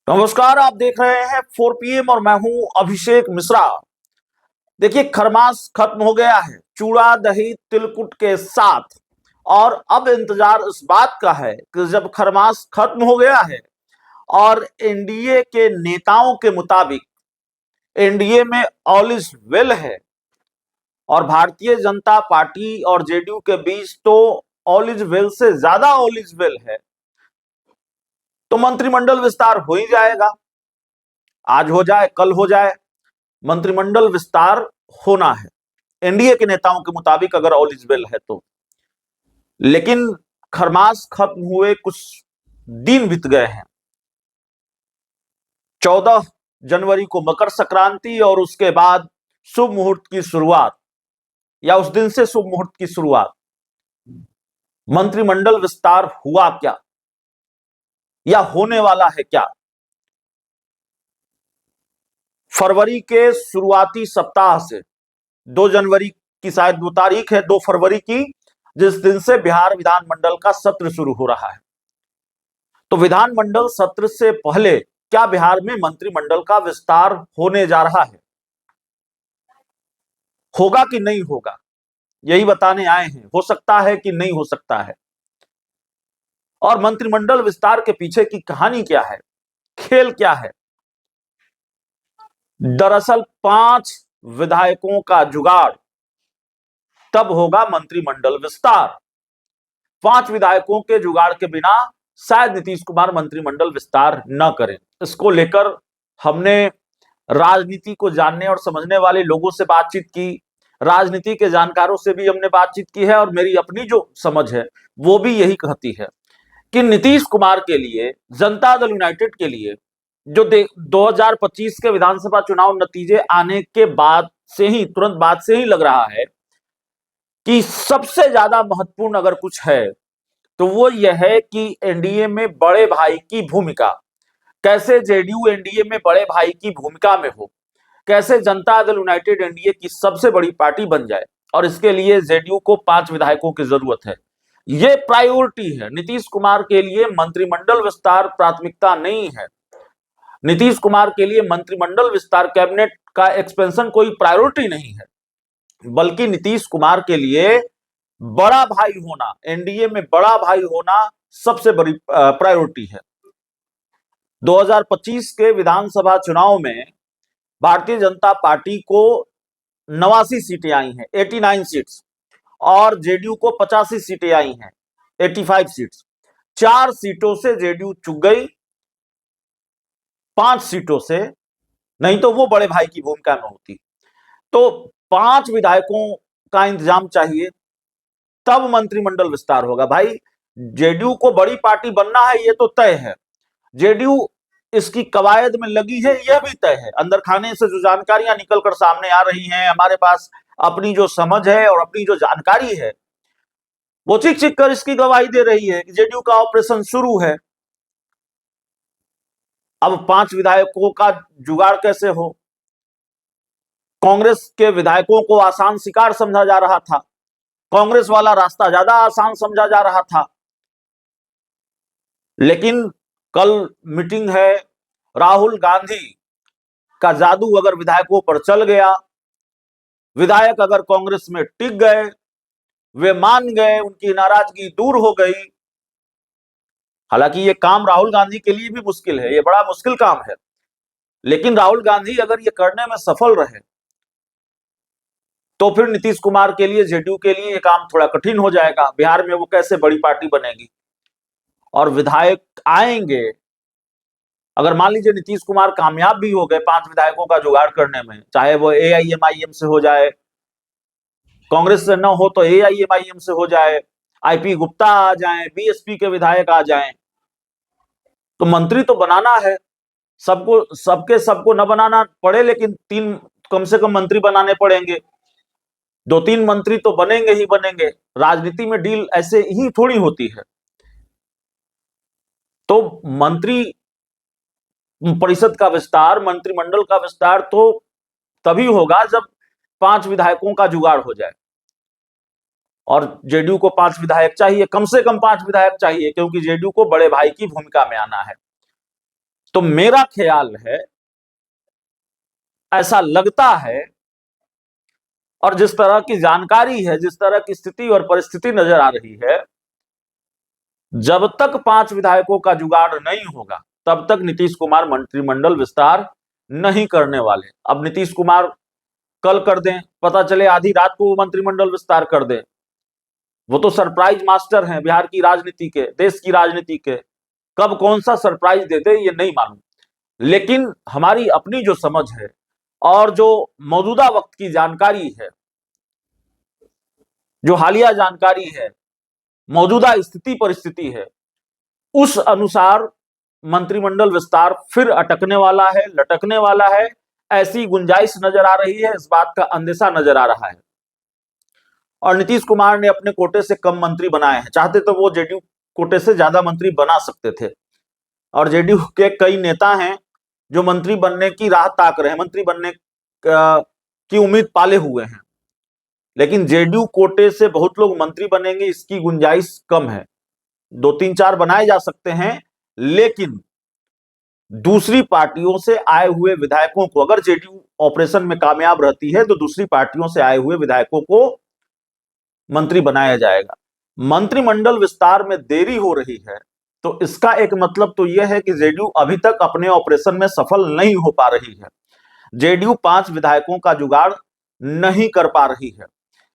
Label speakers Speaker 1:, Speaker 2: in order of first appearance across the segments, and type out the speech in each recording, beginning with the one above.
Speaker 1: नमस्कार, आप देख रहे हैं 4 PM और मैं हूं अभिषेक मिश्रा। देखिए, खरमास खत्म हो गया है चूड़ा दही तिलकुट के साथ। और अब इंतजार इस बात का है कि जब खरमास खत्म हो गया है और एनडीए के नेताओं के मुताबिक एनडीए में ऑल इज वेल है और भारतीय जनता पार्टी और जेडीयू के बीच तो ऑल इज वेल से ज्यादा ऑल इज वेल है, तो मंत्रिमंडल विस्तार हो ही जाएगा। आज हो जाए कल हो जाए, मंत्रिमंडल विस्तार होना है एनडीए के नेताओं के मुताबिक, अगर ऑल इज वेल है तो। लेकिन खरमास खत्म हुए कुछ दिन बीत गए हैं। 14 जनवरी को मकर संक्रांति और उसके बाद शुभ मुहूर्त की शुरुआत, या उस दिन से शुभ मुहूर्त की शुरुआत। मंत्रिमंडल विस्तार हुआ क्या या होने वाला है क्या? फरवरी के शुरुआती सप्ताह से 2 जनवरी की शायद 2 तारीख है, 2 फरवरी की, जिस दिन से बिहार विधानमंडल का सत्र शुरू हो रहा है। तो विधानमंडल सत्र से पहले क्या बिहार में मंत्रिमंडल का विस्तार होने जा रहा है? होगा कि नहीं होगा, यही बताने आए हैं। हो सकता है कि नहीं हो सकता है। और मंत्रिमंडल विस्तार के पीछे की कहानी क्या है, खेल क्या है? दरअसल 5 विधायकों का जुगाड़, तब होगा मंत्रिमंडल विस्तार। 5 विधायकों के जुगाड़ के बिना शायद नीतीश कुमार मंत्रिमंडल विस्तार न करें। इसको लेकर हमने राजनीति को जानने और समझने वाले लोगों से बातचीत की, राजनीति के जानकारों से भी हमने बातचीत की है, और मेरी अपनी जो समझ है वो भी यही कहती है कि नीतीश कुमार के लिए, जनता दल यूनाइटेड के लिए, जो 2025 के विधानसभा चुनाव नतीजे आने के बाद से ही, तुरंत बाद से ही लग रहा है कि सबसे ज्यादा महत्वपूर्ण अगर कुछ है तो वो यह है कि एनडीए में बड़े भाई की भूमिका, कैसे जेडीयू एनडीए में बड़े भाई की भूमिका में हो, कैसे जनता दल यूनाइटेड एनडीए की सबसे बड़ी पार्टी बन जाए। और इसके लिए जेडीयू को 5 विधायकों की जरूरत है। ये प्रायोरिटी है नीतीश कुमार के लिए। मंत्रिमंडल विस्तार प्राथमिकता नहीं है नीतीश कुमार के लिए। मंत्रिमंडल विस्तार, कैबिनेट का एक्सपेंशन कोई प्रायोरिटी नहीं है, बल्कि नीतीश कुमार के लिए बड़ा भाई होना, एनडीए में बड़ा भाई होना सबसे बड़ी प्रायोरिटी है। 2025 के विधानसभा चुनाव में भारतीय जनता पार्टी को 89 सीटें आई हैं, 89 सीट्स, और जेडीयू को 85 सीटें आई हैं, 85 सीट्स। 4 सीटों से जेडीयू चूक गई, 5 सीटों से नहीं तो वो बड़े भाई की भूमिका में होती। तो 5 विधायकों का इंतजाम चाहिए, तब मंत्रिमंडल विस्तार होगा। भाई, जेडीयू को बड़ी पार्टी बनना है ये तो तय है, जेडीयू इसकी कवायद में लगी है यह भी तय है। अंदर खाने से जो जानकारियां निकलकर सामने आ रही हैं, हमारे पास अपनी जो समझ है और अपनी जो जानकारी है, वो चिक चिक कर इसकी गवाही दे रही है कि जेडीयू का ऑपरेशन शुरू है। अब 5 विधायकों का जुगाड़ कैसे हो? कांग्रेस के विधायकों को आसान शिकार समझा जा रहा था, कांग्रेस वाला रास्ता ज्यादा आसान समझा जा रहा था। लेकिन कल मीटिंग है, राहुल गांधी का जादू अगर विधायकों पर चल गया, विधायक अगर कांग्रेस में टिक गए, वे मान गए, उनकी नाराजगी दूर हो गई। हालांकि ये काम राहुल गांधी के लिए भी मुश्किल है, ये बड़ा मुश्किल काम है, लेकिन राहुल गांधी अगर ये करने में सफल रहे तो फिर नीतीश कुमार के लिए, जेडीयू के लिए ये काम थोड़ा कठिन हो जाएगा। बिहार में वो कैसे बड़ी पार्टी बनेगी और विधायक आएंगे। अगर मान लीजिए नीतीश कुमार कामयाब भी हो गए 5 विधायकों का जुगाड़ करने में, चाहे वो एआईएमआईएम से हो जाए, कांग्रेस से न हो तो एआईएमआईएम से हो जाए, आईपी गुप्ता आ जाए, बीएसपी के विधायक आ जाएं, तो मंत्री तो बनाना है। सबको न बनाना पड़े, लेकिन 3 कम से कम मंत्री बनाने पड़ेंगे। 2-3 मंत्री तो बनेंगे ही बनेंगे। राजनीति में डील ऐसे ही थोड़ी होती है। तो मंत्री परिषद का विस्तार, मंत्रिमंडल का विस्तार तो तभी होगा जब 5 विधायकों का जुगाड़ हो जाए। और जेडीयू को 5 विधायक चाहिए, कम से कम 5 विधायक चाहिए, क्योंकि जेडीयू को बड़े भाई की भूमिका में आना है। तो मेरा ख्याल है, ऐसा लगता है, और जिस तरह की जानकारी है, जिस तरह की स्थिति और परिस्थिति नजर आ रही है, जब तक 5 विधायकों का जुगाड़ नहीं होगा तब तक नीतीश कुमार मंत्रिमंडल विस्तार नहीं करने वाले। अब नीतीश कुमार कल कर दें, पता चले आधी रात को वो मंत्रिमंडल विस्तार कर दें, वो तो सरप्राइज मास्टर हैं बिहार की राजनीति के, देश की राजनीति के। कब कौन सा सरप्राइज दे दे ये नहीं मालूम, लेकिन हमारी अपनी जो समझ है और जो मौजूदा वक्त की जानकारी है, जो हालिया जानकारी है, मौजूदा स्थिति परिस्थिति है, उस अनुसार मंत्रिमंडल विस्तार फिर अटकने वाला है, लटकने वाला है, ऐसी गुंजाइश नजर आ रही है, इस बात का अंदेशा नजर आ रहा है। और नीतीश कुमार ने अपने कोटे से कम मंत्री बनाए हैं, चाहते तो वो जेडीयू कोटे से ज्यादा मंत्री बना सकते थे, और जेडीयू के कई नेता हैं जो मंत्री बनने की राह ताक रहे हैं, मंत्री बनने की उम्मीद पाले हुए हैं, लेकिन जेडीयू कोटे से बहुत लोग मंत्री बनेंगे इसकी गुंजाइश कम है। 2-3-4 बनाए जा सकते हैं, लेकिन दूसरी पार्टियों से आए हुए विधायकों को, अगर जेडीयू ऑपरेशन में कामयाब रहती है तो दूसरी पार्टियों से आए हुए विधायकों को मंत्री बनाया जाएगा। मंत्रिमंडल विस्तार में देरी हो रही है तो इसका एक मतलब तो यह है कि जेडीयू अभी तक अपने ऑपरेशन में सफल नहीं हो पा रही है। जेडीयू 5 विधायकों का जुगाड़ नहीं कर पा रही है।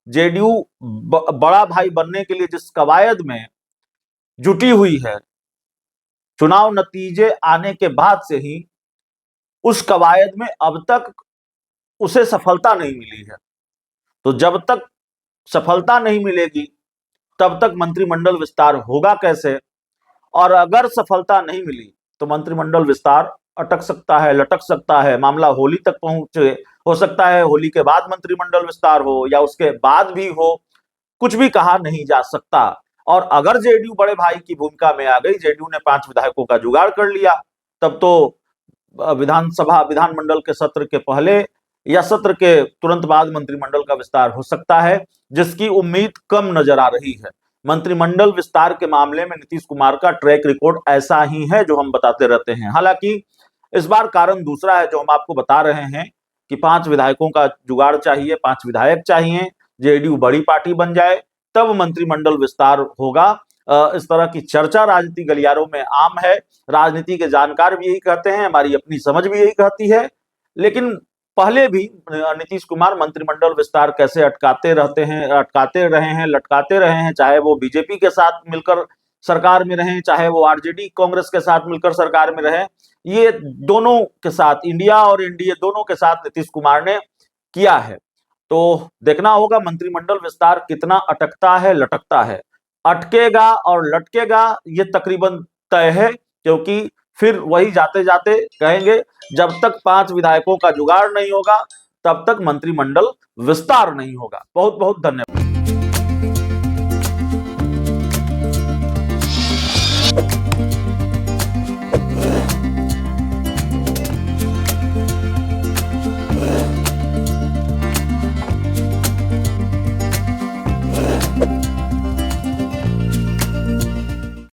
Speaker 1: जेडीयू बड़ा भाई बनने के लिए जिस कवायद में जुटी हुई है, चुनाव नतीजे आने के बाद से ही उस कवायद में अब तक उसे सफलता नहीं मिली है। तो जब तक सफलता नहीं मिलेगी तब तक मंत्रिमंडल विस्तार होगा कैसे, और अगर सफलता नहीं मिली तो मंत्रिमंडल विस्तार अटक सकता है, लटक सकता है, मामला होली तक पहुंचे, हो सकता है होली के बाद मंत्रिमंडल विस्तार हो या उसके बाद भी हो, कुछ भी कहा नहीं जा सकता। और अगर जेडीयू बड़े भाई की भूमिका में आ गई, जेडीयू ने 5 विधायकों का जुगाड़ कर लिया, तब तो विधानमंडल के सत्र के पहले या सत्र के तुरंत बाद मंत्रिमंडल का विस्तार हो सकता है, जिसकी उम्मीद कम नजर आ रही है। मंत्रिमंडल विस्तार के मामले में नीतीश कुमार का ट्रैक रिकॉर्ड ऐसा ही है जो हम बताते रहते हैं। हालांकि इस बार कारण दूसरा है जो हम आपको बता रहे हैं कि 5 विधायकों का जुगाड़ चाहिए, 5 विधायक चाहिए, जेडीयू बड़ी पार्टी बन जाए तब मंत्रिमंडल विस्तार होगा। इस तरह की चर्चा राजनीति गलियारों में आम है, राजनीति के जानकार भी यही कहते हैं, हमारी अपनी समझ भी यही कहती है। लेकिन पहले भी नीतीश कुमार मंत्रिमंडल विस्तार कैसे अटकाते रहे हैं, लटकाते रहे हैं, चाहे वो बीजेपी के साथ मिलकर सरकार में रहे, चाहे वो आरजेडी कांग्रेस के साथ मिलकर सरकार में रहे, ये दोनों के साथ, इंडिया और एनडीए दोनों के साथ नीतीश कुमार ने किया है। तो देखना होगा मंत्रिमंडल विस्तार कितना अटकता है, लटकता है। अटकेगा और लटकेगा ये तकरीबन तय है, क्योंकि फिर वही जाते जाते कहेंगे जब तक 5 विधायकों का जुगाड़ नहीं होगा तब तक मंत्रिमंडल विस्तार नहीं होगा। बहुत बहुत धन्यवाद।